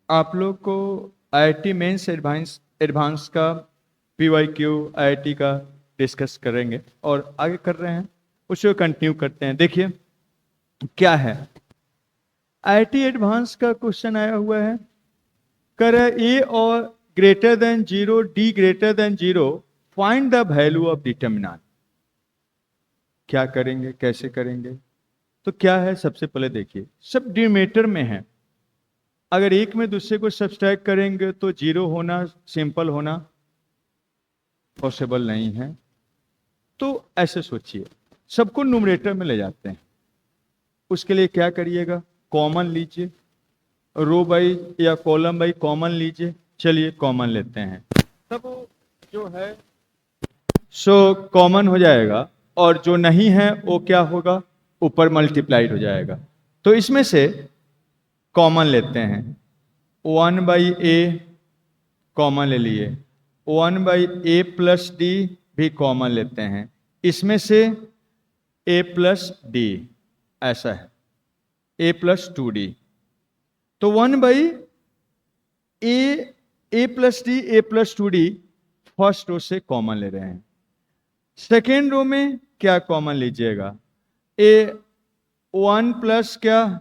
आप लोग को आईआईटी मेंस एडवांस एडवांस का पीवाईक्यू आईआईटी का डिस्कस करेंगे और आगे कर रहे हैं, उसे कंटिन्यू करते हैं। देखिए क्या है, आईआईटी एडवांस का क्वेश्चन आया हुआ है, कर ए और greater than zero, D greater than zero, find the value of determinant. क्या करेंगे, कैसे करेंगे? तो क्या है, सबसे पहले देखिए सब डिनोमिनेटर में है। अगर एक में दूसरे को सब्सट्रैक्ट करेंगे तो जीरो होना, सिंपल होना पॉसिबल नहीं है। तो ऐसे सोचिए, सबको न्यूमरेटर में ले जाते हैं। उसके लिए क्या करिएगा, कॉमन लीजिए, रो बाई या कॉलम बाई कॉमन लीजिए। चलिए कॉमन लेते हैं, तब जो है सो कॉमन हो जाएगा, और जो नहीं है वो क्या होगा, ऊपर मल्टीप्लाइड हो जाएगा। तो इसमें से कॉमन लेते हैं, 1/a कॉमन ले लिए, 1/a प्लस डी भी कॉमन लेते हैं, इसमें से a प्लस डी, ऐसा है a प्लस 2d। तो 1/a plus D, a plus 2d first row से कॉमन ले रहे हैं। सेकेंड रो में क्या कॉमन लीजिएगा, a 1 प्लस क्या,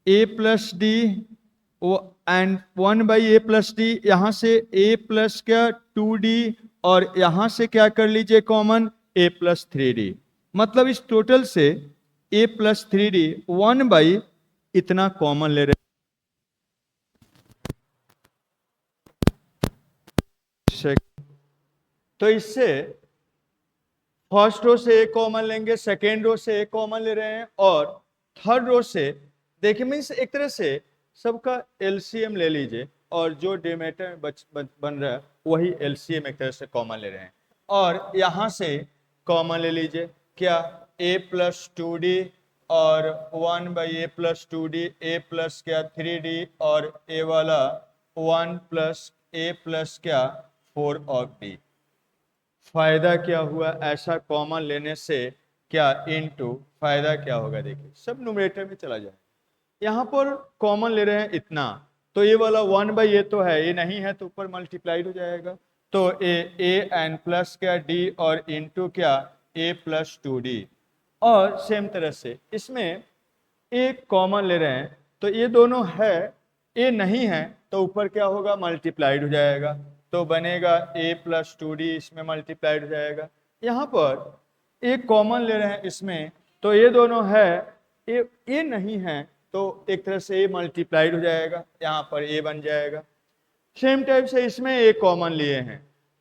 a plus D, and 1/a plus D, यहां से a प्लस क्या 2d, और यहां से क्या कर लीजिए कॉमन, a प्लस 3d। मतलब इस टोटल से a प्लस 3d 1/ इतना कॉमन ले रहे हैं। तो इससे फर्स्ट रो से एक कॉमन लेंगे, सेकेंड रो से एक कॉमन ले रहे हैं, और थर्ड रो से देखिए मीन्स एक तरह से सबका एलसीएम ले लीजिए, और जो डिनोमिनेटर बन रहा है वही एलसीएम एक तरह से कॉमन ले रहे हैं। और यहां से कॉमन ले लीजिए क्या, a प्लस 2d और 1/a plus 2d, a plus क्या 3d, और a वाला 1 प्लस a प्लस क्या 4 ऑफ d। फायदा क्या हुआ ऐसा कॉमन लेने से, क्या इनटू फायदा क्या होगा, देखिए सब न्यूमरेटर में चला जाए। यहां पर कॉमन ले रहे हैं इतना, तो ये वाला 1/a तो है, ये नहीं है तो ऊपर मल्टीप्लाइड हो जाएगा। तो a एन प्लस क्या d, और इनटू क्या a प्लस 2d। और सेम तरह से इसमें एक कॉमन ले रहे हैं, तो ये दोनों है, ए नहीं है तो ऊपर क्या होगा, मल्टीप्लाइड हो जाएगा। तो बनेगा a प्लस 2d, इसमें मल्टीप्लाइड हो जाएगा। यहाँ पर एक कॉमन ले रहे हैं इसमें, तो ये दोनों है, ए नहीं है तो एक तरह से ए मल्टीप्लाइड हो जाएगा, यहाँ पर ए बन जाएगा। सेम टाइप से इसमें ए कॉमन लिए हैं,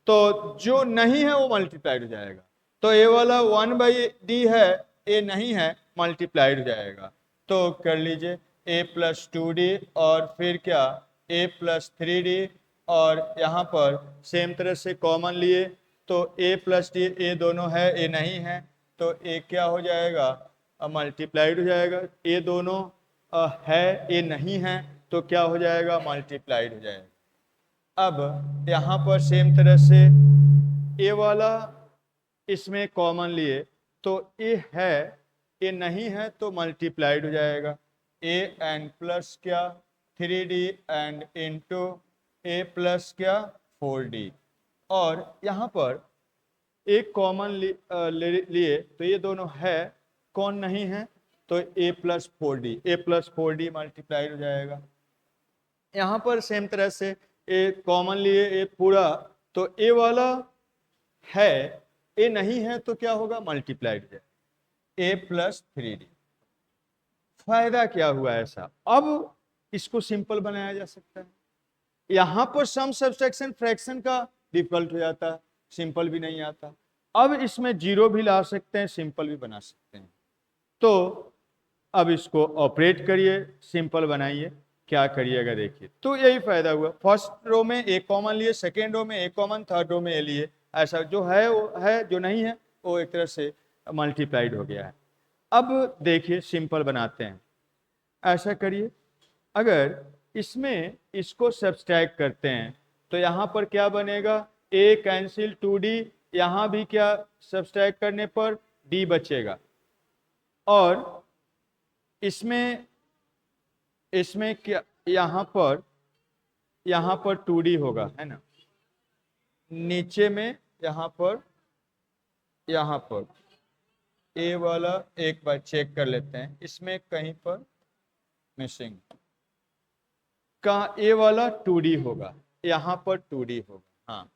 तो जो नहीं है वो मल्टीप्लाइड हो जाएगा। तो ए वाला 1/d है, ए नहीं है मल्टीप्लाइड हो जाएगा। तो कर लीजिए a प्लस 2d, और फिर क्या a प्लस 3d, और यहाँ पर सेम तरह से कॉमन लिए, तो a प्लस डी, ए दोनों है, ए नहीं है तो a क्या हो जाएगा, मल्टीप्लाइड हो जाएगा। ये दोनों है, ए नहीं है तो क्या हो जाएगा, मल्टीप्लाइड हो जाएगा। अब यहाँ पर सेम तरह से ए वाला इसमें कॉमन लिए, तो ए है, ए नहीं है तो मल्टीप्लाइड हो जाएगा। ए एंड प्लस क्या 3d and into A plus क्या 4d। और यहाँ पर एक कॉमन लिए, तो ये दोनों है, कौन नहीं है, तो a plus 4d, A plus 4d multiplied हो जाएगा। यहाँ पर सेम तरह से ए कॉमन लिए, ए पूरा, तो ए वाला है, ए नहीं है तो क्या होगा, मल्टीप्लाइड हो जाएगा, a प्लस 3d। फायदा क्या हुआ ऐसा, अब इसको सिंपल बनाया जा सकता है। यहां पर सम सब्सट्रैक्शन फ्रैक्शन का डिफिकल्ट हो जाता है, सिंपल भी नहीं आता। अब इसमें जीरो भी ला सकते हैं, सिंपल भी बना सकते हैं। तो अब इसको ऑपरेट करिए, सिंपल बनाइए, क्या करिएगा देखिए। तो यही फायदा हुआ, फर्स्ट रो में एक कॉमन लिए, सेकेंड रो में एक कॉमन, थर्ड रो में ए लिए, ऐसा जो है वो है, जो नहीं है वो एक तरह से मल्टीप्लाइड हो गया है। अब देखिए सिंपल बनाते हैं, ऐसा करिए, अगर इसमें इसको सब्सट्रैक्ट करते हैं तो यहाँ पर क्या बनेगा, a कैंसिल 2d, यहाँ भी क्या सब्सट्रैक्ट करने पर d बचेगा, और इसमें क्या यहाँ पर यहाँ पर 2D होगा, है ना, नीचे में यहाँ पर ए वाला एक बार चेक कर लेते हैं, इसमें कहीं पर मिसिंग, कहाँ ए वाला 2D होगा, यहाँ पर 2D होगा, हाँ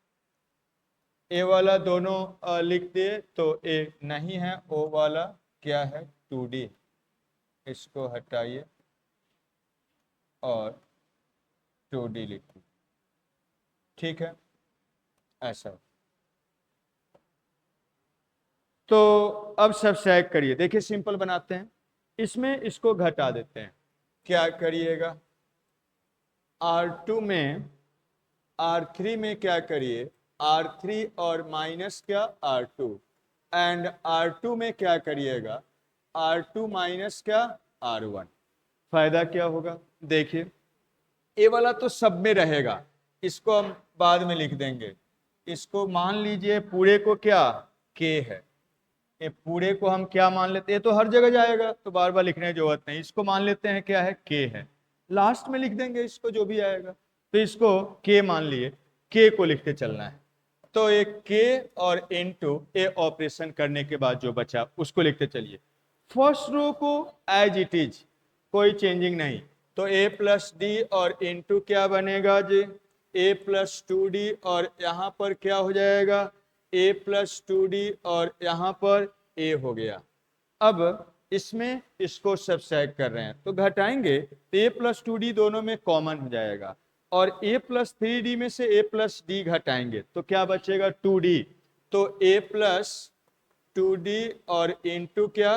ए वाला दोनों लिख दिए तो ए नहीं है, ओ वाला क्या है 2D, इसको हटाइए और 2D लिखिए, ठीक है ऐसा। तो अब सब्ट्रैक्ट करिए, देखिए सिंपल बनाते हैं, इसमें इसको घटा देते हैं, क्या करिएगा R2 में R3 में क्या करिए R3 और माइनस क्या R2, एंड R2 में क्या करिएगा R2 माइनस क्या R1। फायदा क्या होगा, देखिए ए वाला तो सब में रहेगा, इसको हम बाद में लिख देंगे, इसको मान लीजिए पूरे को क्या k है, ये पूरे को हम क्या मान लेते हैं, ये तो हर जगह जाएगा तो बार बार लिखने की जरूरत नहीं, इसको मान लेते हैं क्या है k है, लास्ट में लिख देंगे इसको जो भी आएगा, तो इसको k मान लिए, k को लिखते चलना है, तो एक k और इनटू ए ऑपरेशन करने के बाद जो बचा उसको लिखते चलिए। फर्स्ट रो को एज इट इज, कोई चेंजिंग नहीं, तो a प्लस डी और इनटू क्या बनेगा जी a प्लस 2d, और यहाँ पर क्या हो जाएगा a प्लस 2d और यहाँ पर a हो गया। अब इसमें इसको सब्ट्रैक्ट कर रहे हैं तो घटाएंगे तो a प्लस 2d दोनों में कॉमन हो जाएगा, और a प्लस 3d में से a प्लस d घटाएंगे तो क्या बचेगा 2d, तो a प्लस 2d और इनटू क्या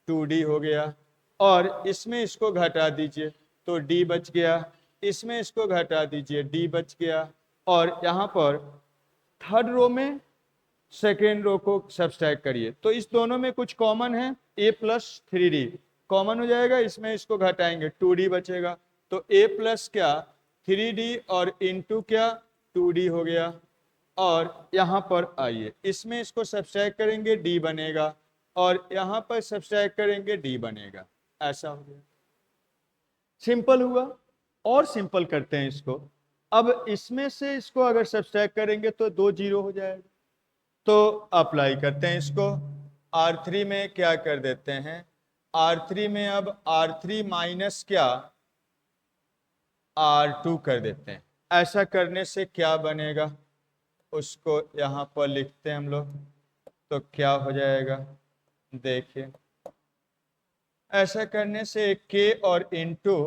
2d हो गया, और इसमें इसको घटा दीजिए तो d बच गया, इसमें इसको घटा दीजिए d बच गया, और यहाँ पर थर्ड रो में सेकेंड रो को सब्ट्रैक्ट करिए, तो इस दोनों में कुछ कॉमन है, a प्लस 3d कॉमन हो जाएगा, इसमें इसको घटाएंगे 2d बचेगा, तो a प्लस क्या 3d और इनटू क्या 2d हो गया, और यहाँ पर आइए इसमें इसको सब्ट्रैक्ट करेंगे d बनेगा, और यहाँ पर सब्ट्रैक्ट करेंगे d बनेगा, ऐसा हो गया, सिंपल हुआ। और सिंपल करते हैं इसको, अब इसमें से इसको अगर सब्ट्रैक्ट करेंगे तो 2 0 हो जाएगा, तो अप्लाई करते हैं इसको, R3 में क्या कर देते हैं, R3 में अब R3 माइनस क्या R2 कर देते हैं, ऐसा करने से क्या बनेगा उसको यहाँ पर लिखते हैं हम लोग, तो क्या हो जाएगा देखिए, ऐसा करने से k और इनटू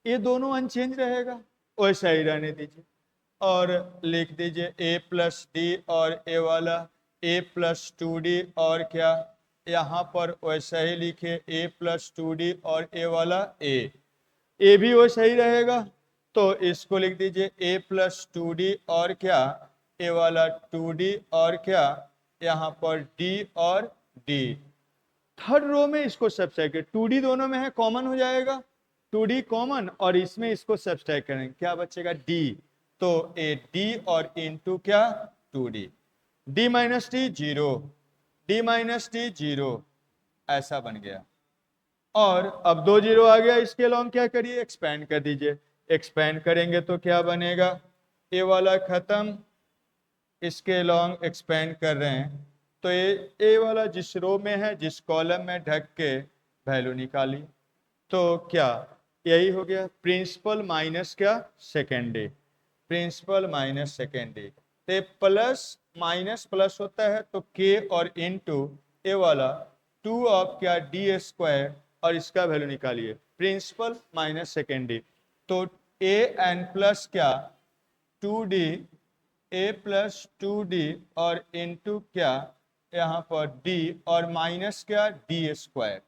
ये दोनों अनचेंज रहेगा, वैसा ही रहने दीजिए, और लिख दीजिए a प्लस डी और a वाला a प्लस 2d, और क्या यहाँ पर वैसा ही लिखे a प्लस 2d और a वाला a भी वैसा ही रहेगा, तो इसको लिख दीजिए a प्लस 2d और क्या a वाला 2d, और क्या यहाँ पर d और d। थर्ड रो में इसको सब्ट्रैक्ट, 2d दोनों में है कॉमन हो जाएगा, 2d कॉमन, और इसमें इसको सब्ट्रैक्ट करेंगे क्या बचेगा d, तो ए d और इनटू क्या 2d, d minus D 0, d minus D 0, ऐसा बन गया, और अब 2 0 आ गया, इसके लॉन्ग क्या करिए एक्सपेंड कर दीजिए, एक्सपेंड करेंगे तो क्या बनेगा ए वाला खत्म, इसके लॉन्ग एक्सपेंड कर रहे हैं तो ए वाला जिस रो में है जिस कॉलम में ढक के वैल्यू निकाली, तो क्या यही हो गया प्रिंसिपल माइनस क्या सेकेंडरी, प्रिंसिपल माइनस सेकेंडरी, तो प्लस माइनस प्लस होता है तो k और इनटू ए वाला 2 ऑफ क्या डी स्क्वायर, और इसका वैल्यू निकालिए प्रिंसिपल माइनस सेकेंडरी, तो a एन प्लस क्या 2d a प्लस 2d और इनटू क्या यहाँ पर d और माइनस क्या डी स्क्वायर,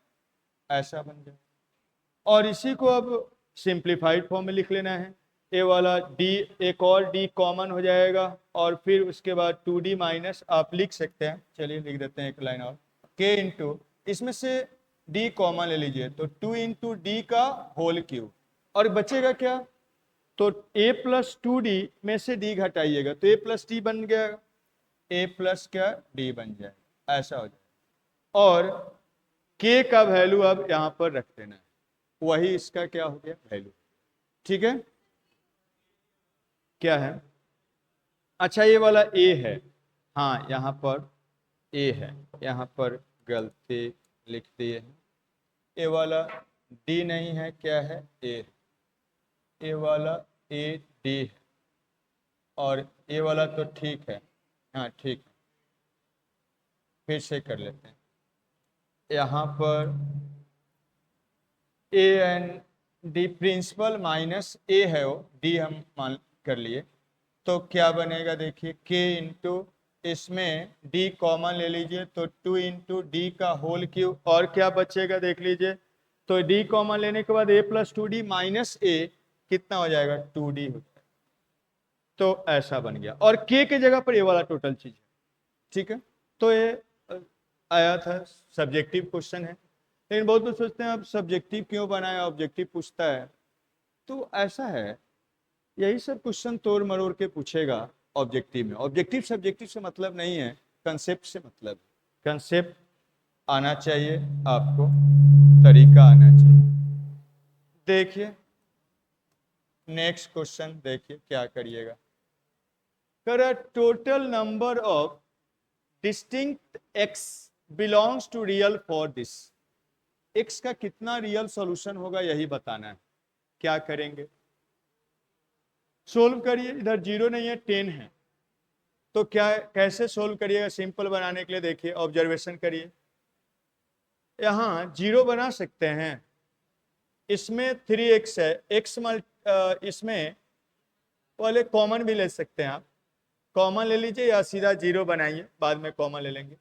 ऐसा बन गया, और इसी को अब सिंप्लीफाइड फॉर्म में लिख लेना है, ए वाला d एक और d कॉमन हो जाएगा, और फिर उसके बाद 2d माइनस आप लिख सकते हैं, चलिए लिख देते हैं एक लाइन और k इंटू इसमें से d कॉमन ले लीजिए तो 2 इंटू डी का होल क्यूब, और बचेगा क्या तो a प्लस 2d में से d घटाइएगा तो a प्लस d बन गया, a प्लस क्या d बन जाएगा, ऐसा हो जाएगा, और k का वैल्यू अब यहाँ पर रख देना है, वही इसका क्या हो गया वैल्यू, ठीक है। क्या है? अच्छा ये वाला ए है, हाँ यहाँ पर ए है, यहाँ पर गलती लिख दिए है। ए वाला डी नहीं है, क्या है? ए वाला ए डी है, और ए वाला तो ठीक है, हाँ ठीक है। फिर से कर लेते हैं, यहाँ पर a and d principle minus a है, वो डी हम मान कर लिए, तो क्या बनेगा देखिए, के इंटू इसमें डी कॉमन ले लीजिए तो 2 इंटू डी का होल क्यूब, और क्या बचेगा देख लीजिए, तो डी कॉमन लेने के बाद ए प्लस 2d माइनस ए कितना हो जाएगा? 2d हो जाएगा। तो ऐसा बन गया, और के की जगह पर ये वाला टोटल चीज है, ठीक है। तो ये आया था, सब्जेक्टिव क्वेश्चन है, लेकिन बहुत लोग सोचते हैं अब सब्जेक्टिव क्यों बनाया, ऑब्जेक्टिव पूछता है। तो ऐसा है, यही सब क्वेश्चन तोड़ मरोड़ के पूछेगा ऑब्जेक्टिव में। ऑब्जेक्टिव सब्जेक्टिव से मतलब नहीं है, कंसेप्ट से मतलब है। कंसेप्ट आना चाहिए आपको, तरीका आना चाहिए। देखिए नेक्स्ट क्वेश्चन, देखिए क्या करिएगा। कर total number of distinct X belongs to real for this. X का कितना रियल सॉल्यूशन होगा यही बताना है। क्या करेंगे? सोल्व करिए, इधर 0 नहीं है 10 है, तो क्या कैसे सोल्व करिएगा? सिंपल बनाने के लिए देखिए, ऑब्जर्वेशन करिए, यहां 0 बना सकते हैं, इसमें 3x है, x इसमें पहले कॉमन भी ले सकते हैं आप, कॉमन ले लीजिए या सीधा 0 बनाइए, बाद में कॉमन ले लेंगे।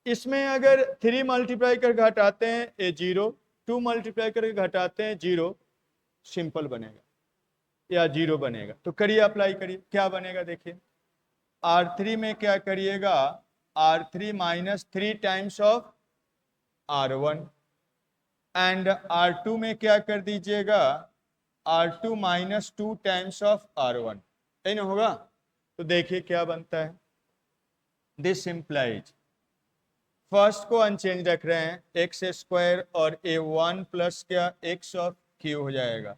इसमें अगर 3 मल्टीप्लाई कर घटाते हैं ये 0, 2 मल्टीप्लाई करके घटाते हैं 0, सिंपल बनेगा या 0 बनेगा। तो करिए, अप्लाई करिए, क्या बनेगा देखिए। R3 में क्या करिएगा, R3 minus 3 times of R1, and R2 में क्या कर दीजिएगा, R2 minus 2 times of R1, यही ना होगा। तो देखिए क्या बनता है, दिस इम्प्लाइज, फर्स्ट को अनचेंज रख रहे हैं, एक्स स्क्वायर और ए 1 प्लस क्या एक्स ऑफ क्यू हो जाएगा।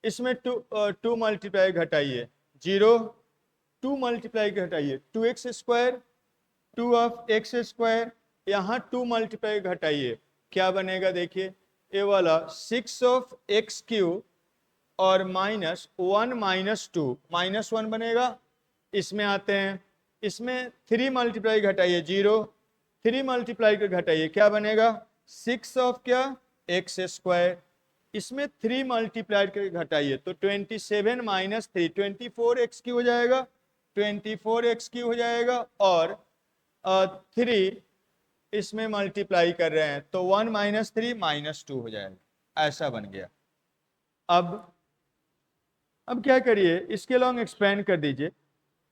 इसमें 2 मल्टीप्लाई घटाइए 0, 2 मल्टीप्लाई घटाइए 2x square, 2 of x square, यहाँ 2 मल्टीप्लाई घटाइए, क्या बनेगा देखिए, ये वाला 6 ऑफ एक्स क्यू और माइनस 1 माइनस 2 माइनस 1 बनेगा। इसमें आते हैं, इसमें 3 मल्टीप्लाई घटाइए 0, 3 मल्टीप्लाई कर घटाइए, क्या बनेगा 6 ऑफ क्या एक्स स्क्वायर, इसमें 3 मल्टीप्लाई कर घटाइए तो 27 माइनस 3 24 एक्स क्यू हो जाएगा, 24 एक्स क्यू हो जाएगा, और 3 इसमें मल्टीप्लाई कर रहे हैं तो 1 माइनस 3 माइनस 2 हो जाएगा। ऐसा बन गया। अब क्या करिए, इसके लॉन्ग एक्सपेंड कर दीजिए,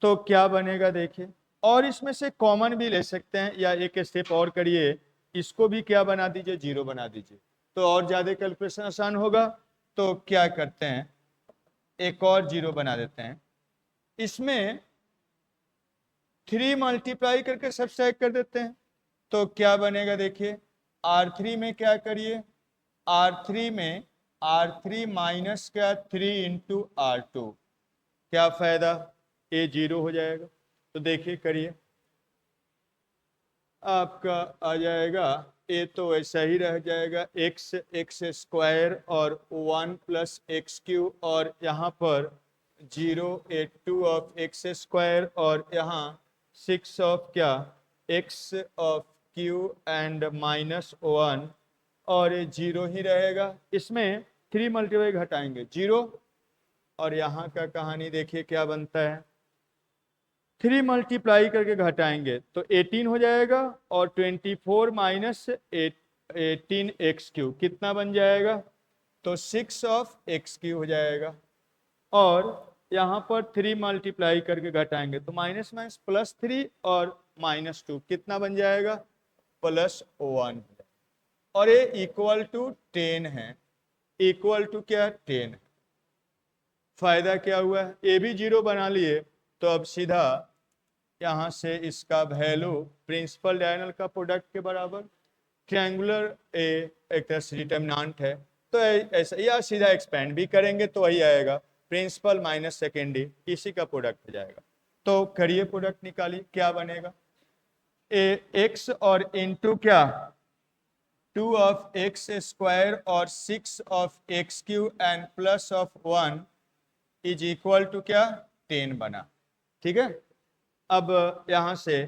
तो क्या बनेगा देखिए, और इसमें से कॉमन भी ले सकते हैं, या एक स्टेप और करिए, इसको भी क्या बना दीजिए 0 बना दीजिए, तो और ज्यादा कैलकुलेशन आसान होगा। तो क्या करते हैं, एक और 0 बना देते हैं, इसमें 3 मल्टीप्लाई करके सब्ट्रैक्ट कर देते हैं, तो क्या बनेगा देखिए, R3 में क्या करिए, R3 में R3 माइनस क्या 3 इंटू R2, क्या फायदा, ए 0 हो जाएगा। तो देखिए करिए, आपका आ जाएगा ए तो ऐसा ही रह जाएगा, एक्स एक्स स्क्वायर और 1 प्लस एक्स क्यू, और यहाँ पर 0 2 ऑफ एक्स स्क्वायर, और यहाँ 6 ऑफ क्या x of Q and minus 1, और ये 0 ही रहेगा। इसमें 3 मल्टीप्लाई घटाएंगे 0, और यहाँ का कहानी देखिए क्या बनता है, 3 मल्टीप्लाई करके घटाएंगे तो 18 हो जाएगा, और 24 माइनस 18 एक्स क्यू कितना बन जाएगा, तो 6 ऑफ एक्स क्यू हो जाएगा, और यहाँ पर 3 मल्टीप्लाई करके घटाएंगे तो माइनस माइनस प्लस 3 और माइनस 2 कितना बन जाएगा, प्लस 1, और ये इक्वल टू 10 है, इक्वल टू क्या 10। फायदा क्या हुआ, ए भी 0 बना लिए, तो अब सीधा यहाँ से इसका वैल्यू प्रिंसिपल डायगोनल का प्रोडक्ट के बराबर, ट्रायंगुलर ए एक तरह से डिटर्मिनेंट है, तो ऐसा, या सीधा एक्सपेंड भी करेंगे तो वही आएगा, प्रिंसिपल माइनस सेकेंडरी, इसी का प्रोडक्ट हो जाएगा। तो करिए प्रोडक्ट निकालिए, क्या बनेगा, एक्स और इंटू क्या 2 ऑफ एक्स स्क्वायर और 6 of X cube and plus of 1 is equal to क्या 10 बना। ठीक है, अब यहां से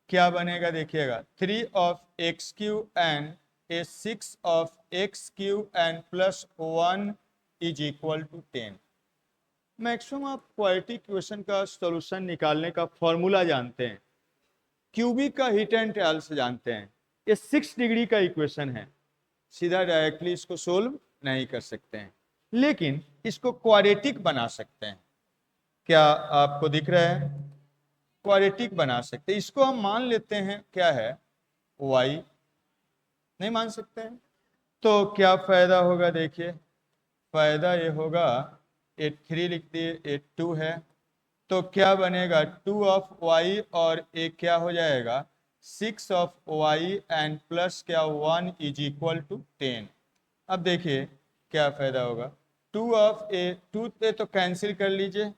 क्या बनेगा देखिएगा, 3 of X cube and 6 of X cube and plus 1 is equal to 10। Maximum आप क्वाड्रेटिक इक्वेशन का सॉल्यूशन निकालने का फॉर्मूला जानते हैं, क्यूबिक का हीट एंड ट्रायल से जानते हैं। ये 6 डिग्री का इक्वेशन है, सीधा डायरेक्टली इसको सोल्व नहीं कर सकते हैं, लेकिन इसको क्वाड्रेटिक बना सकते हैं। क्या आपको दिख रहा है, क्वाड्रेटिक बना सकते हैं। इसको हम मान लेते हैं क्या है y, नहीं मान सकते हैं तो क्या फायदा होगा, देखिए फायदा ये होगा, ये 3 लिख दिए, ये 2 है, तो क्या बनेगा 2 ऑफ y और एक क्या हो जाएगा 6 ऑफ y एंड प्लस क्या 1 इज इक्वल टू 10। अब देखिए क्या फायदा होगा, 2 ऑफ ए 2 तो कैंसिल कर लीजिए,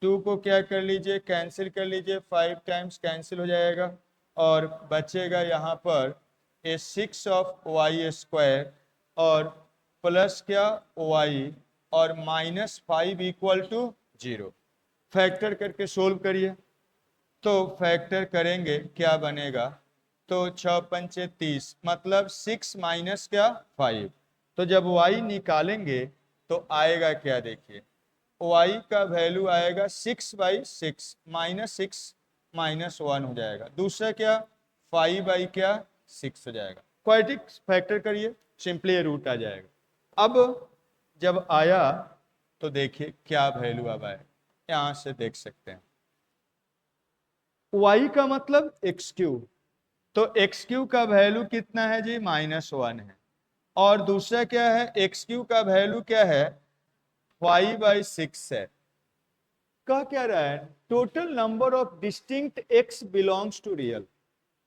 2 को क्या कर लीजिए कैंसिल कर लीजिए, 5 टाइम्स कैंसिल हो जाएगा और बचेगा यहाँ पर ए 6 ऑफ वाई स्क्वायर और प्लस क्या y और -5 इक्वल टू 0। फैक्टर करके सोल्व करिए, तो फैक्टर करेंगे क्या बनेगा, तो 6 पंचे 30 मतलब 6 माइनस क्या 5। तो जब y निकालेंगे तो आएगा क्या, देखिए y का वैल्यू आएगा 6/6 -6 -1 हो जाएगा, दूसरा क्या 5/क्या 6 हो जाएगा। क्वाड्रेटिक फैक्टर करिए, सिंपली रूट आ जाएगा। अब जब आया तो देखिए क्या वैल्यू अब आए, यहां से देख सकते हैं y का मतलब एक्स क्यूब, तो एक्स क्यूब का वैल्यू कितना है जी -1 है, और दूसरा क्या है एक्स क्यूब का वैल्यू क्या है 5/6 है। कह क्या रहा है, total number of distinct X belongs to real.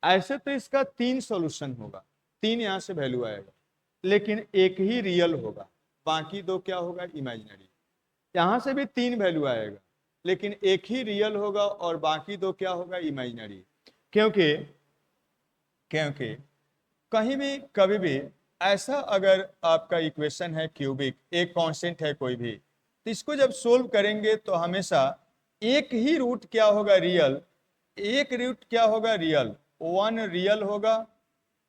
ऐसे तो इसका 3 सॉल्यूशन होगा, 3 यहां से वैल्यू आएगा, लेकिन एक ही रियल होगा, बाकी 2 क्या होगा इमेजिनरी। यहां से भी 3 वैल्यू आएगा, लेकिन एक ही रियल होगा और बाकी 2 क्या होगा इमेजिनरी। क्योंकि क्योंकि कहीं भी कभी भी ऐसा अगर आपका इक्वेशन है क्यूबिक, एक कांस्टेंट है कोई भी, तो इसको जब सोल्व करेंगे तो हमेशा एक ही रूट क्या होगा रियल, एक रूट क्या होगा रियल, 1 रियल होगा,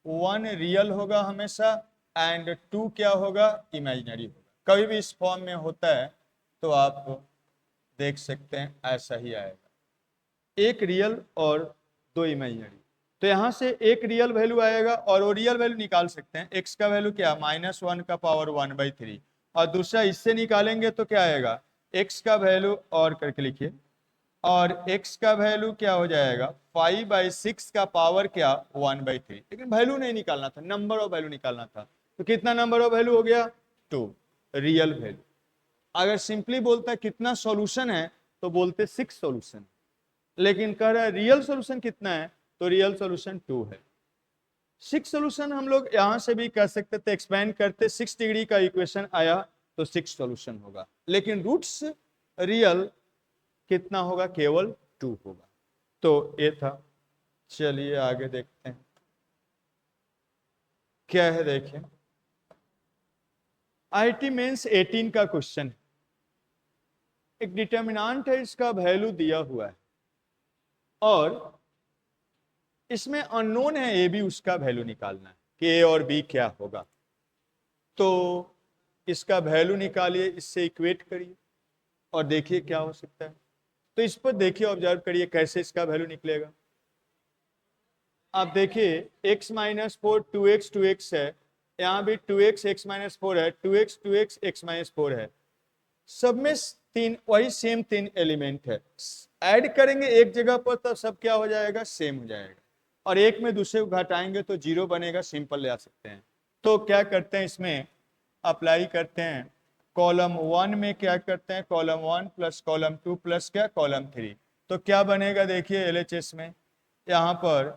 1 रियल होगा हमेशा, एंड 2 क्या होगा इमेजिनरी होगा। कभी भी इस फॉर्म में होता है तो आप देख सकते हैं ऐसा ही आएगा, एक रियल और 2 इमेजिनरी। तो यहां से एक रियल वैल्यू आएगा और वो रियल वैल्यू निकाल सकते हैं, x का वैल्यू क्या -1 का पावर 1/3, और दूसरा इससे निकालेंगे तो क्या आएगा x का वैल्यू और करके लिखिए, और x का वैल्यू क्या हो जाएगा 5/6 का पावर क्या 1/3। लेकिन वैल्यू नहीं निकालना था, नंबर ऑफ वैल्यू निकालना था, तो कितना नंबर ऑफ वैल्यू हो गया 2 रियल वैल्यू। अगर सिंपली बोलता है कितना सॉल्यूशन है तो बोलते 6 सॉल्यूशन, लेकिन कह रहा है रियल सॉल्यूशन कितना है, तो रियल सॉल्यूशन 2 है। 6 सॉल्यूशन हम लोग यहां से भी कह सकते थे, एक्सपेंड करते 6 डिग्री का इक्वेशन आया तो 6 सॉल्यूशन होगा, लेकिन रूट्स रियल कितना होगा केवल 2 होगा। तो ये था, चलिए आगे देखते हैं क्या है। देखिए आईटी मेंस 18 का क्वेश्चन, एक डिटर्मिनेंट है, इसका वैल्यू दिया हुआ है और इसमें अननोन है ए बी, उसका वैल्यू निकालना है कि ए और बी क्या होगा। तो इसका वैल्यू निकालिए, इससे इक्वेट करिए और देखिए क्या हो सकता है। तो इस पर देखिए, ऑब्जर्व करिए कैसे इसका वैल्यू निकलेगा। आप देखिए x -4 2x है, यहाँ भी 2x x -4 है, 2x 2x x -4 है, सब में 3 वही सेम 3 एलिमेंट है। ऐड करेंगे एक जगह पर तो सब क्या हो जाएगा सेम हो जाएगा, और एक में दूसरे को घटाएंगे तो 0 बनेगा, सिंपल ले आ सकते हैं। तो क्या करते हैं इसमें अप्लाई करते हैं, कॉलम 1 में क्या करते हैं कॉलम 1 प्लस कॉलम 2 प्लस क्या कॉलम 3, तो क्या बनेगा देखिए LHS में यहाँ पर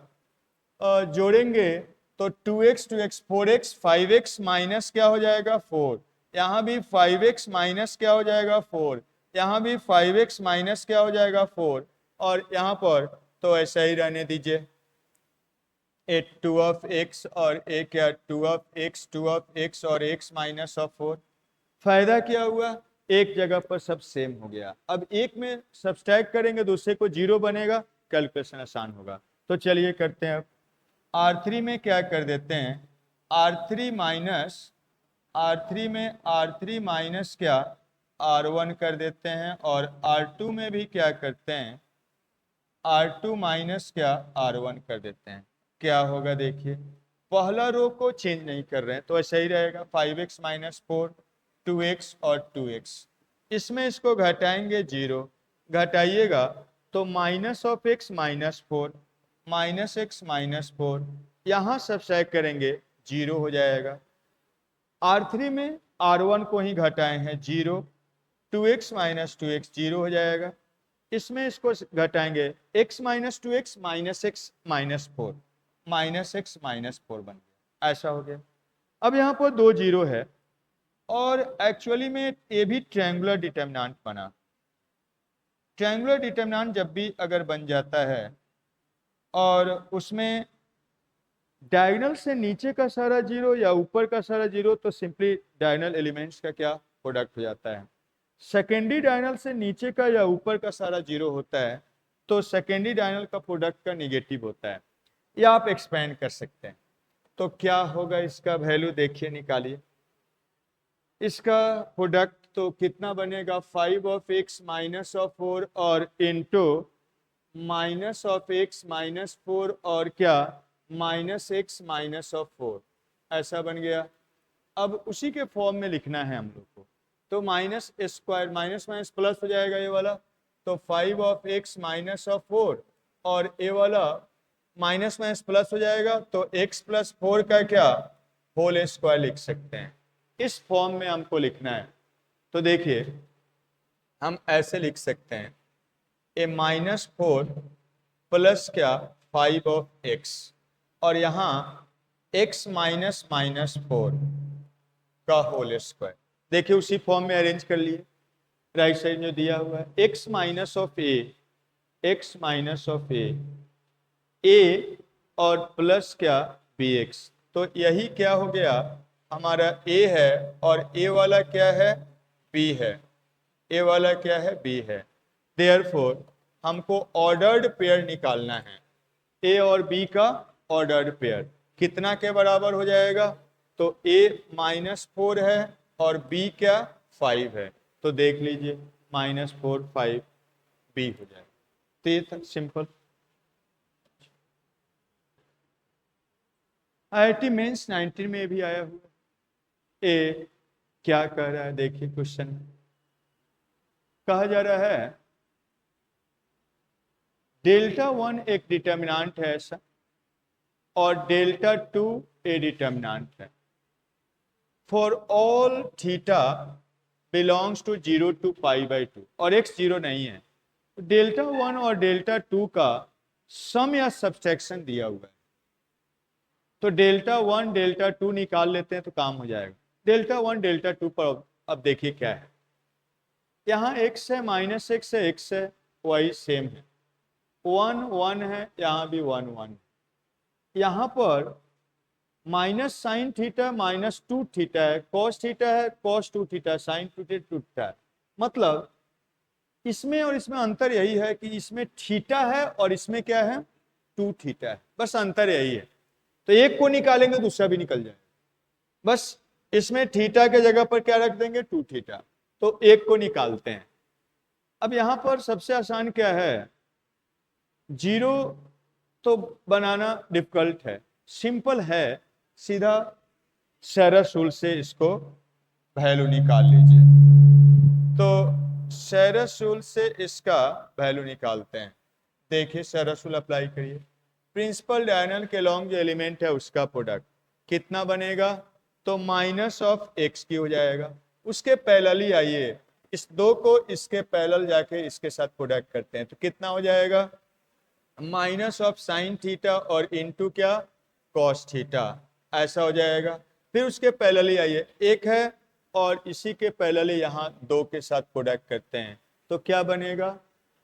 जोड़ेंगे तो 2x 4x 5x माइनस क्या हो जाएगा 4, यहाँ भी 5x माइनस क्या हो जाएगा 4, यहाँ भी 5x माइनस क्या हो जाएगा 4, और यहाँ पर तो ऐसा ही रहने दीजिए, ए 2 ऑफ x और ए क्या 2 ऑफ x और x माइनस ऑफ 4। फायदा क्या हुआ, एक जगह पर सब सेम हो गया। अब एक में सब्सट्रैक्ट करेंगे दूसरे को जीरो बनेगा, कैलकुलेशन आसान होगा। तो चलिए करते हैं। अब R3 में क्या कर देते हैं, R3 माइनस क्या R1 कर देते हैं, और R2 में भी क्या करते हैं, R2 माइनस क्या R1 कर देते हैं। क्या होगा देखिए, पहला रो को चेंज नहीं कर रहे हैं तो ऐसा ही रहेगा, 5x माइनस 4, 2x और 2x। इसमें इसको घटाएंगे 0, घटाइएगा तो minus of x minus 4, minus x minus 4, यहाँ सब्ट्रैक्ट करेंगे 0 हो जाएगा। R3 में R1 को ही घटाए हैं 0, 2x माइनस 2x 0 हो जाएगा। इसमें इसको घटाएंगे x minus 2x minus x minus 4, minus x minus 4 बन गया, ऐसा हो गया। अब यहाँ पर 2 0 है, और एक्चुअली में ये भी ट्रायंगुलर डिटर्मिनेंट बना। ट्रायंगुलर डिटर्मिनेंट जब भी अगर बन जाता है और उसमें डायगोनल से नीचे का सारा जीरो या ऊपर का सारा जीरो, तो सिंपली डायगोनल एलिमेंट्स का क्या प्रोडक्ट हो जाता है। सेकेंडरी डायगोनल से नीचे का या ऊपर का सारा जीरो होता है तो सेकेंडरी डायगोनल का प्रोडक्ट का निगेटिव होता है। या आप एक्सपेंड कर सकते हैं। तो क्या होगा इसका वैल्यू, देखिए निकालिए। इसका प्रोडक्ट तो कितना बनेगा, 5 ऑफ x माइनस ऑफ 4 और into minus of x minus 4 और क्या माइनस एक्स माइनस ऑफ 4, ऐसा बन गया। अब उसी के फॉर्म में लिखना है हम लोग को, तो minus square minus minus plus हो जाएगा ये वाला, तो 5 ऑफ x माइनस ऑफ 4 और ये वाला माइनस माइनस प्लस हो जाएगा, तो x प्लस 4 का क्या होल स्क्वायर लिख सकते हैं। इस फॉर्म में हमको लिखना है। तो देखिए हम ऐसे लिख सकते हैं, ए माइनस 4 प्लस क्या 5 ऑफ x, और यहाँ x माइनस माइनस 4 का होल स्क्वायर। देखिए उसी फॉर्म में अरेंज कर लिए, राइट साइड में दिया हुआ है x माइनस ऑफ ए और प्लस क्या bx। तो यही क्या हो गया, हमारा a है और a वाला क्या है b है, a वाला क्या है b है। देयरफॉर हमको ऑर्डर्ड पेयर निकालना है, a और b का ऑर्डर्ड पेयर कितना के बराबर हो जाएगा, तो a माइनस 4 है और b क्या 5 है। तो देख लीजिए माइनस 4 5 b हो जाएगा। तो ये था सिंपल। IIT मेंस 19 में भी आया हुआ। ए क्या कह रहा है देखिए, क्वेश्चन कहा जा रहा है डेल्टा 1 एक डिटर्मिनेंट है ऐसा, और डेल्टा 2 ए डिटर्मिनेंट है। For all theta belongs to 0 to pi by 2, और x 0 नहीं है। डेल्टा 1 और डेल्टा 2 का सम या सब्सट्रैक्शन दिया हुआ है, तो डेल्टा 1 डेल्टा 2 निकाल लेते हैं तो काम हो जाएगा। डेल्टा 1 डेल्टा 2 पर अब देखिए क्या है, यहाँ x है माइनस एक्स है, x है वही सेम है, 1 1 है, यहाँ भी 1 1 है। यहाँ पर minus sine theta minus 2 theta है, कॉस थीटा है कॉस 2 थीटा, साइन 2 थीटा है। मतलब इसमें और इसमें अंतर यही है कि इसमें थीटा है और इसमें क्या है 2 थीटा है, बस अंतर यही है। तो एक को निकालेंगे दूसरा भी निकल जाएगा, बस इसमें थीटा के जगह पर क्या रख देंगे 2 थीटा, तो एक को निकालते हैं। अब यहां पर सबसे आसान क्या है, जीरो तो बनाना डिफिकल्ट है, सिंपल है, सीधा सेरस रूल से इसको वैल्यू निकाल लीजिए। तो सेरस रूल से इसका वैल्यू निकालते हैं। देखिए सेरस रूल अप्लाई करिए, प्रिंसिपल डायगोनल के लॉन्ग जो एलिमेंट है उसका प्रोडक्ट कितना बनेगा, तो माइनस ऑफ एक्स की हो जाएगा। उसके पैरेलली आइए, इस दो को इसके पैरेलल जाके इसके साथ प्रोडक्ट करते हैं तो कितना हो जाएगा, माइनस ऑफ साइन थीटा और इनटू क्या कॉस थीटा, ऐसा हो जाएगा। फिर उसके पैरेलली आइए, एक है और इसी के पैरेलल यहाँ 2 के साथ प्रोडक्ट करते हैं तो क्या बनेगा,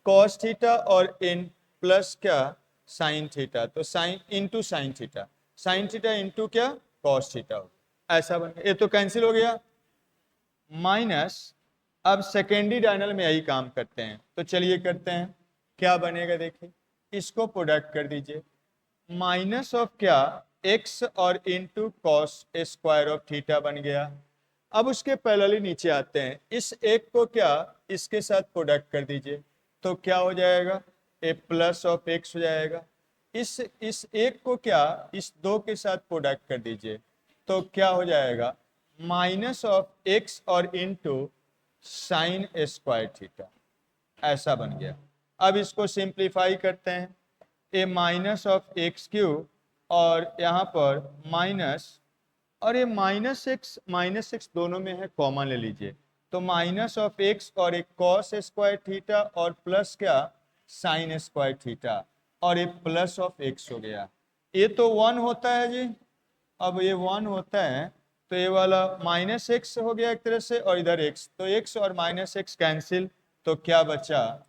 कॉस थीटा और इन प्लस क्या साइन थीटा, तो sine into sine theta into क्या कॉस थीटा हो, ऐसा बन गया। ये तो कैंसिल हो गया माइनस। अब सेकेंडरी डायनल में यही काम करते हैं तो चलिए करते हैं, क्या बनेगा देखिए, इसको प्रोडक्ट कर दीजिए, माइनस ऑफ क्या x और into cos square of theta बन गया। अब उसके पैरेलली नीचे आते हैं, इस एक को क्या इसके साथ प्रोडक्ट कर दीजिए तो क्या हो जाएगा, ए प्लस ऑफ एक्स हो जाएगा। इस एक को क्या इस 2 के साथ प्रोडक्ट कर दीजिए तो क्या हो जाएगा, माइनस ऑफ एक्स और इंटू साइन स्क्वायर थीटा, ऐसा बन गया। अब इसको सिंप्लीफाई करते हैं, ए माइनस ऑफ एक्स क्यूब और यहाँ पर माइनस, और ये माइनस एक्स दोनों में है, कॉमन ले लीजिए तो माइनस ऑफ एक्स और एक कॉस स्क्वायर थीटा और प्लस क्या साइन स्क्वायर थीटा और ये प्लस ऑफ एक्स हो गया। ये तो 1 होता है जी, अब ये 1 होता है तो ये वाला माइनस एक्स हो गया एक तरह से और इधर एक्स, तो एक्स और माइनस एक्स कैंसिल तो क्या बचा,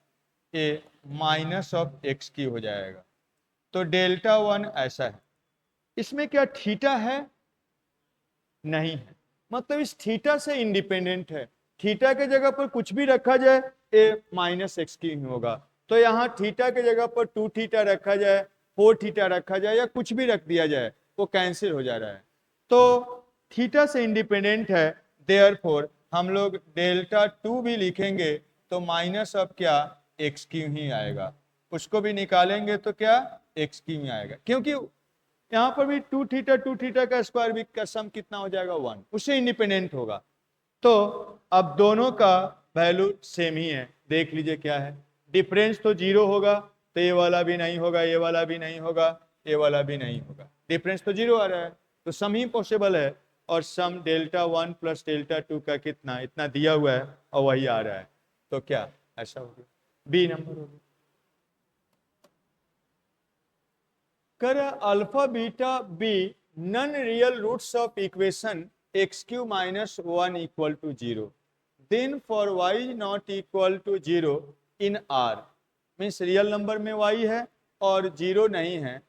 ये माइनस ऑफ एक्स की हो जाएगा। तो डेल्टा 1 ऐसा है। इसमें क्या थीटा है, नहीं है, मतलब इस थीटा से इंडिपेंडेंट है, थीटा के जगह पर कुछ भी रखा जाए ये माइनस एक्स की ही होगा। तो यहाँ थीटा के जगह पर 2 थीटा रखा जाए, 4 थीटा रखा जाए या कुछ भी रख दिया जाए वो कैंसिल हो जा रहा है, तो थीटा से इंडिपेंडेंट है। देयरफॉर हम लोग डेल्टा 2 भी लिखेंगे तो माइनस ऑफ क्या एक्स क्यू ही आएगा, उसको भी निकालेंगे तो क्या एक्स क्यू ही आएगा, क्योंकि यहाँ पर भी 2 थीटा का स्क्वायर भी का सम कितना हो जाएगा 1, उससे इंडिपेंडेंट होगा। तो अब दोनों का वैल्यू सेम ही है, देख लीजिए क्या है, डिफरेंस तो 0 होगा तो ये वाला भी नहीं होगा, ये वाला भी नहीं होगा, ये वाला भी नहीं होगा, डिफरेंस तो 0 आ रहा है तो सम ही पॉसिबल है। और सम डेल्टा 1 प्लस डेल्टा 2 का कितना, इतना दिया हुआ है और वही आ रहा है, तो क्या ऐसा हो गया, बी नंबर हो गया। कर alpha beta be non real roots of equation X cube minus 1 equal to 0, then for y not equal to 0 in r, means real number में y है और 0 नहीं है,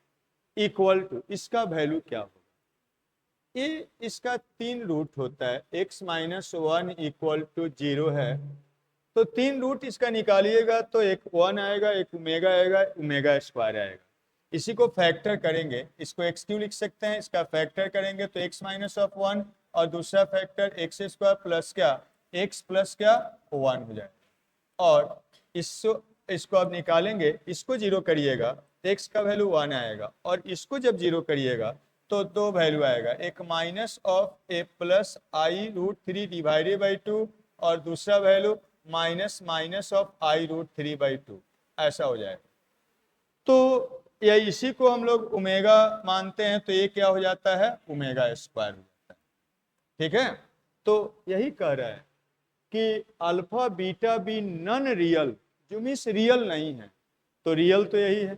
इक्वल टू इसका वैल्यू क्या होगा। ये इसका 3 रूट होता है, x माइनस 1 इक्वल टू 0 है तो 3 रूट इसका निकालिएगा तो एक 1 आएगा, एक ओमेगा आएगा, ओमेगा स्क्वायर आएगा। इसी को फैक्टर करेंगे, इसको एक्स क्यू लिख सकते हैं, इसका फैक्टर करेंगे तो x माइनस ऑफ 1 और दूसरा फैक्टर एक्स स्क्वायर प्लस क्या x प्लस क्या 1 हो जाएगा। और इसको अब निकालेंगे, इसको 0 करिएगा तो x का वैल्यू 1 आएगा और इसको जब 0 करिएगा तो 2 वैल्यू आएगा, एक minus of A plus I root 3 divided by 2 और दूसरा value minus minus of I root 3 by 2, ऐसा हो जाएगा। तो या इसी को हम लोग ओमेगा मानते हैं तो ये क्या हो जाता है ओमेगा स्क्वायर हो जाता है, ठीक है। तो यही कह रहा है कि alpha beta be non real, जो मीन्स रियल नहीं है, तो रियल तो यही है,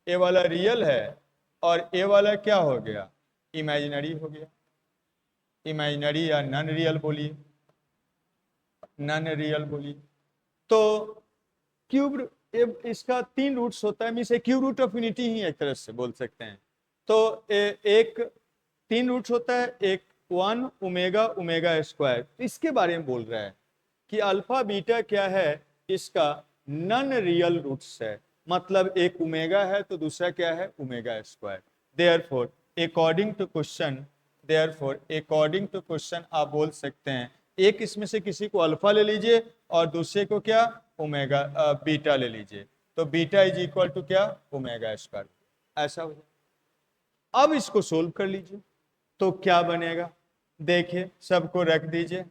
ए वाला रियल है और ए वाला क्या हो गया इमेजिनरी हो गया, इमेजिनरी या नॉन रियल बोलिए, नॉन रियल बोलिए। तो क्यूब इसका 3 रूट्स होता है, means cube root of unity ही एक तरह से बोल सकते हैं। तो एक 3 रूट्स होता है, एक 1 ओमेगा ओमेगा स्क्वायर, इसके बारे में बोल रहा है कि अल्फा बीटा क्या है, इसका नॉन रियल रूट्स है, मतलब एक ओमेगा है तो दूसरा क्या है omega square. Therefore according to question आप बोल सकते हैं एक इसमें से किसी को अल्फा ले लीजिए और दूसरे को क्या ओमेगा बीटा ले लीजिए, तो बीटा इज इक्वल टू क्या ओमेगा स्क्वायर, ऐसा हो जाए। अब इसको सोल्व कर लीजिए तो क्या बनेगा, देखिए सबको रख दीजिए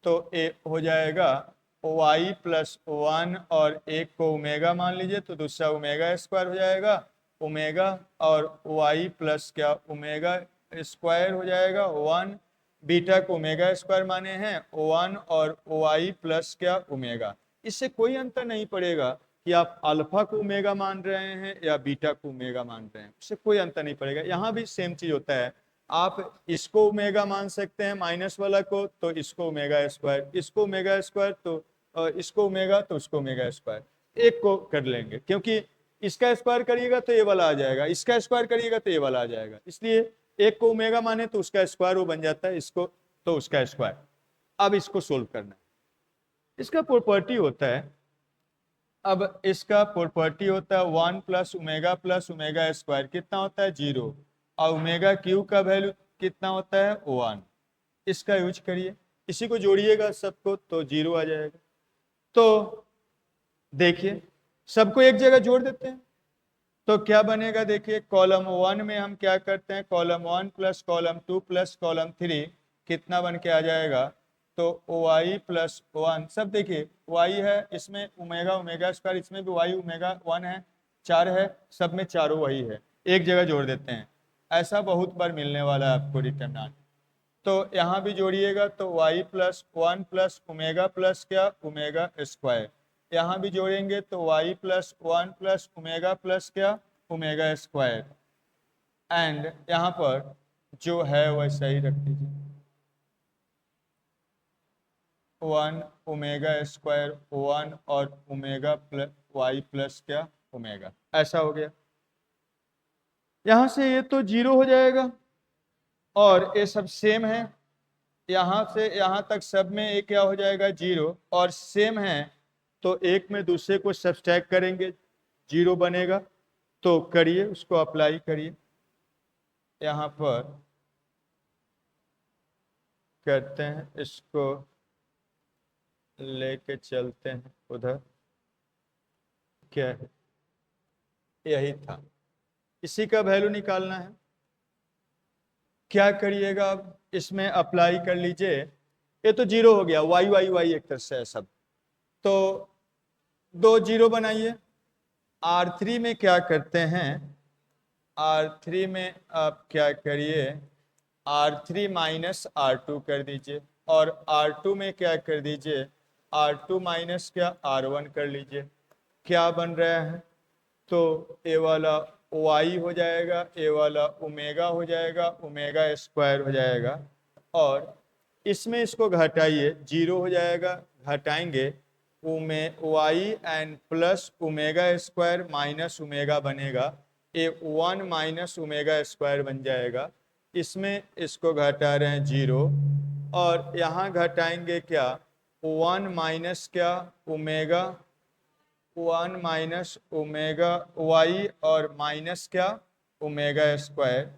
तो ए हो जाएगा y प्लस 1 और एक को ओमेगा मान लीजिए तो दूसरा ओमेगा स्क्वायर हो जाएगा, ओमेगा और y प्लस क्या ओमेगा स्क्वायर हो जाएगा 1, बीटा को ओमेगा स्क्वायर माने हैं 1 और y प्लस क्या ओमेगा। इससे कोई अंतर नहीं पड़ेगा कि आप अल्फा को ओमेगा मान रहे हैं या बीटा को ओमेगा मान रहे हैं, इससे कोई अंतर नहीं पड़ेगा। यहाँ भी सेम चीज होता है, आप इसको ओमेगा मान सकते हैं माइनस वाला को, तो इसको ओमेगा स्क्वायर, इसको ओमेगा स्क्वायर, तो इसको ओमेगा, तो उसको ओमेगा स्क्वायर। एक को कर लेंगे क्योंकि इसका स्क्वायर करिएगा तो ये वाला आ जाएगा, इसका स्क्वायर करिएगा तो ये वाला आ जाएगा, इसलिए एक को ओमेगा माने तो उसका स्क्वायर वो बन जाता है, इसको तो उसका स्क्वायर। अब इसको सोल्व करना है। इसका प्रॉपर्टी होता है, अब इसका प्रॉपर्टी होता है 1 प्लस ओमेगा स्क्वायर कितना होता है 0, और ओमेगा क्यू का वैल्यू कितना होता है 1। इसका यूज करिए, इसी को जोड़िएगा सबको तो 0 आ जाएगा। तो देखिए सबको एक जगह जोड़ देते हैं तो क्या बनेगा, देखिए कॉलम 1 में हम क्या करते हैं, column 1 plus column 2 plus column 3 कितना बन के आ जाएगा, तो y प्लस 1, सब देखिए y है, इसमें ओमेगा ओमेगा स्क्वायर, इसमें भी y ओमेगा 1 है, 4 है, सब में चारों वही है, एक जगह जोड़ देते हैं। ऐसा बहुत बार मिलने वाला है आपको डिटरमिनेंट। तो यहाँ भी जोड़िएगा तो y plus 1 plus omega plus क्या ओमेगा स्क्वायर, यहाँ भी जोड़ेंगे तो y plus 1 plus omega plus क्या ओमेगा स्क्वायर, एंड यहाँ पर जो है वैसा ही रख दीजिए 1 ओमेगा स्क्वायर 1 और ओमेगा प्लस y प्लस क्या ओमेगा, ऐसा हो गया। यहाँ से ये तो 0 हो जाएगा और ये सब सेम है, यहाँ से यहाँ तक सब में ये क्या हो जाएगा 0 और सेम है, तो एक में दूसरे को सब्सट्रैक्ट करेंगे 0 बनेगा। तो करिए, उसको अप्लाई करिए, यहाँ पर करते हैं, इसको लेके चलते हैं उधर, क्या है यही था, इसी का वैल्यू निकालना है। क्या करिएगा, अब इसमें अप्लाई कर लीजिए, ये तो 0 हो गया, वाई वाई वाई एक तरह से है सब, तो 2 0 बनाइए। R3 में क्या करते हैं, R3 में आप क्या करिए, R3 माइनस R2 कर दीजिए, और R2 में क्या कर दीजिए, R2 माइनस क्या R1 कर लीजिए। क्या बन रहा है, तो ए वाला y हो जाएगा, ए वाला ओमेगा हो जाएगा, ओमेगा स्क्वायर हो जाएगा, और इसमें इसको घटाइए 0 हो जाएगा, घटाएंगे y and plus omega square minus omega बनेगा, ए 1 माइनस ओमेगा स्क्वायर बन जाएगा। इसमें इसको घटा रहे हैं 0, और यहाँ घटाएंगे क्या 1 माइनस क्या ओमेगा 1 माइनस ओमेगा y और माइनस क्या ओमेगा स्क्वायर,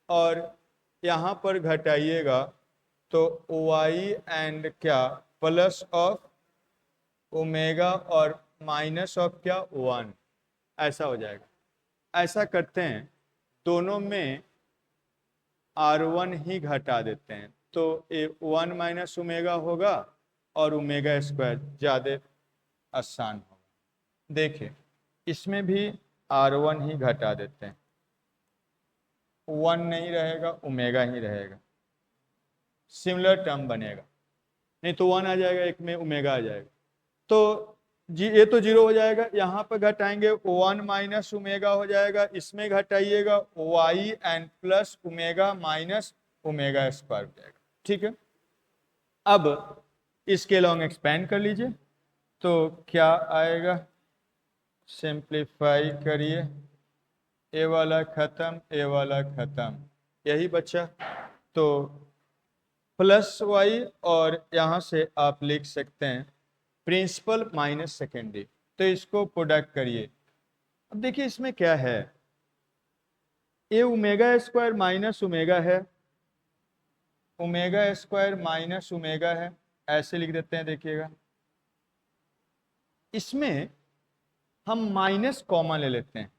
और यहाँ पर घटाइएगा तो y एंड क्या प्लस ऑफ ओमेगा और माइनस ऑफ क्या 1, ऐसा हो जाएगा। ऐसा करते हैं, दोनों में R1 ही घटा देते हैं, तो ये 1 माइनस ओमेगा होगा और ओमेगा स्क्वायर ज़्यादा आसान होगा। देखिए इसमें भी R1 ही घटा देते हैं, 1 नहीं रहेगा, ओमेगा ही रहेगा, सिमिलर टर्म बनेगा, नहीं तो 1 आ जाएगा, एक में ओमेगा आ जाएगा, तो ये तो 0 हो जाएगा। यहाँ पर घटाएंगे 1 माइनस ओमेगा हो जाएगा, इसमें घटाइएगा y and plus omega minus omega square हो जाएगा, ठीक है। अब इसके लॉन्ग एक्सपेंड कर लीजिए, तो क्या आएगा, सिंप्लीफाई करिए, ए वाला खत्म, ए वाला खत्म, यही बचा, तो प्लस y, और यहाँ से आप लिख सकते हैं प्रिंसिपल माइनस सेकेंडरी, तो इसको प्रोडक्ट करिए। अब देखिए इसमें क्या है, ये ओमेगा स्क्वायर माइनस ओमेगा है, ओमेगा स्क्वायर माइनस ओमेगा है, ऐसे लिख देते हैं। देखिएगा इसमें हम माइनस कॉमन ले लेते हैं,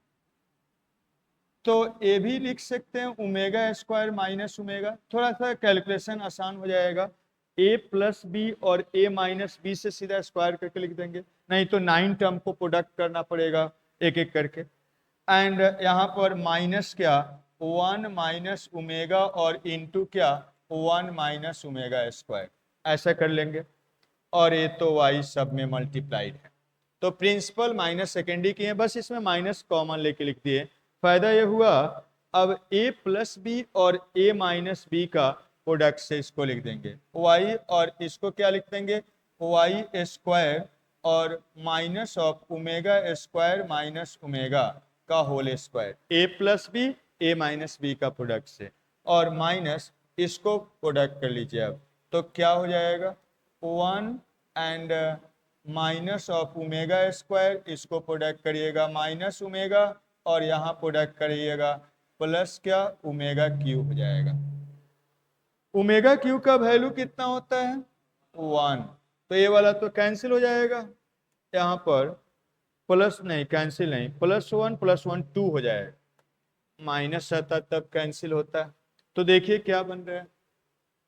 तो ये भी लिख सकते हैं ओमेगा स्क्वायर माइनस ओमेगा, थोड़ा सा कैलकुलेशन आसान हो जाएगा, a प्लस बी और a माइनस बी से सीधा स्क्वायर करके लिख देंगे, नहीं तो 9 टर्म को प्रोडक्ट करना पड़ेगा एक एक करके, एंड यहाँ पर माइनस क्या 1 माइनस ओमेगा और इनटू क्या 1 माइनस ओमेगा स्क्वायर, ऐसा कर लेंगे, और ये तो y सब में मल्टीप्लाइड है, तो प्रिंसिपल माइनस सेकेंडरी की है, बस इसमें माइनस कॉमन लेके लिख दिए। फायदा ये हुआ अब a प्लस बी और a माइनस बी का प्रोडक्ट से इसको लिख देंगे y, और इसको क्या लिख देंगे y स्क्वायर और minus of omega square minus omega का whole square, a plus b a minus b का प्रोडक्ट से, और माइनस इसको प्रोडक्ट कर लीजिए। अब तो क्या हो जाएगा 1 and minus of omega square, इसको प्रोडक्ट करिएगा माइनस ओमेगा, और यहाँ प्रोडक्ट करिएगा प्लस क्या ओमेगा क्यू हो जाएगा। ओमेगा क्यू का वैल्यू कितना होता है 1, तो ये वाला तो कैंसिल हो जाएगा, यहाँ पर प्लस नहीं कैंसिल नहीं, +1 +1 2 हो जाएगा, माइनस रहता तब कैंसिल होता है। तो देखिए क्या बन रहा है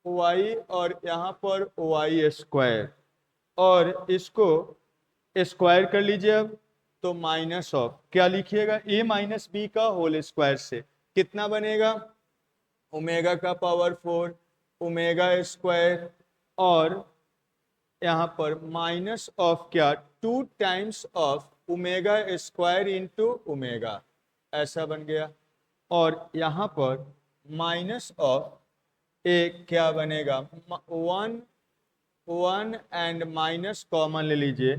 y और यहाँ पर y स्क्वायर, और इसको स्क्वायर कर लीजिए। अब तो माइनस ऑफ क्या लिखिएगा a माइनस बी का होल स्क्वायर से कितना बनेगा ओमेगा का पावर 4 ओमेगा स्क्वायर, और यहाँ पर माइनस ऑफ क्या 2 times of omega square into omega, ऐसा बन गया। और यहाँ पर माइनस ऑफ ए क्या बनेगा 1 एंड माइनस कॉमन ले लीजिए,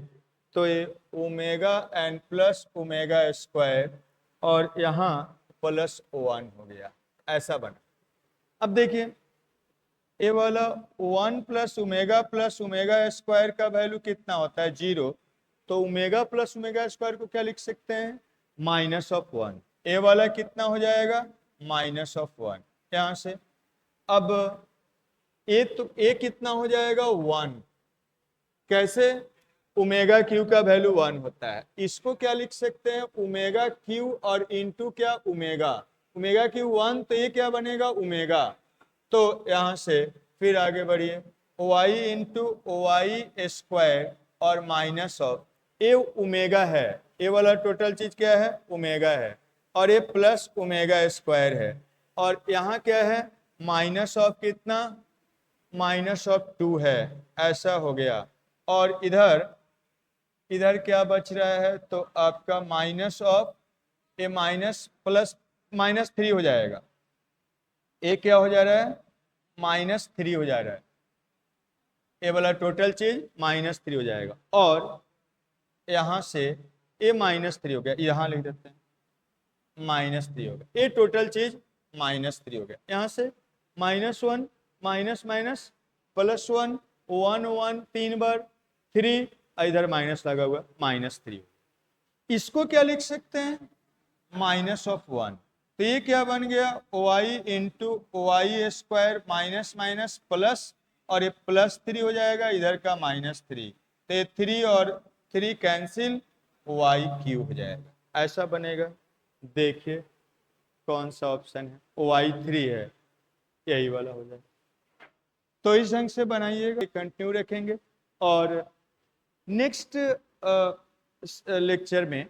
तो ये omega and plus omega square, और यहाँ +1 हो गया, ऐसा बना। अब देखिए ये वाला 1 प्लस ओमेगा स्क्वायर का वैल्यू कितना होता है 0, तो ओमेगा प्लस ओमेगा स्क्वायर को क्या लिख सकते हैं -1। ए वाला कितना हो जाएगा -1 यहाँ से। अब ए कितना हो जाएगा 1, कैसे ओमेगा क्यू का वैल्यू 1 होता है, इसको क्या लिख सकते हैं ओमेगा क्यू और इंटू क्या ओमेगा क्यू 1, तो ये क्या बनेगा ओमेगा। तो यहाँ से फिर आगे बढ़िए y इंटू वाई स्क्वायर और माइनस ऑफ ए ओमेगा है, ए वाला टोटल चीज क्या है ओमेगा है, और ये प्लस ओमेगा स्क्वायर है, और यहाँ क्या है माइनस ऑफ कितना -2 है, ऐसा हो गया। और इधर क्या बच रहा है तो आपका minus of A minus plus -3 हो जाएगा, ए क्या हो जा रहा है -3 हो जा रहा है, ए वाला टोटल चीज -3 हो जाएगा, और यहाँ से ए -3 हो गया, यहाँ लिख देते हैं -3 हो गया, ये टोटल चीज -3 हो गया। यहाँ से -1 माइनस माइनस +1 1 1 3 बार 3, इधर माइनस लगा हुआ -3, इसको क्या लिख सकते हैं -1। तो ये क्या बन गया y into Y square minus minus plus, और ये +3 हो जाएगा, इधर का -3, तो ये 3 और 3 कैंसिल वाई क्यू हो जाएगा, ऐसा बनेगा। देखिए कौन सा ऑप्शन है y3 है, यही वाला हो जाएगा। तो इस ढंग से बनाइएगा, कंटिन्यू रखेंगे, और नेक्स्ट लेक्चर में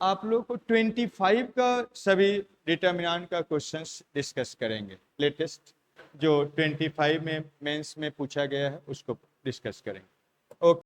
आप लोग को 25 का सभी डिटर्मिनेंट का क्वेश्चंस डिस्कस करेंगे, लेटेस्ट जो 25 में मेंस में पूछा गया है उसको डिस्कस करेंगे।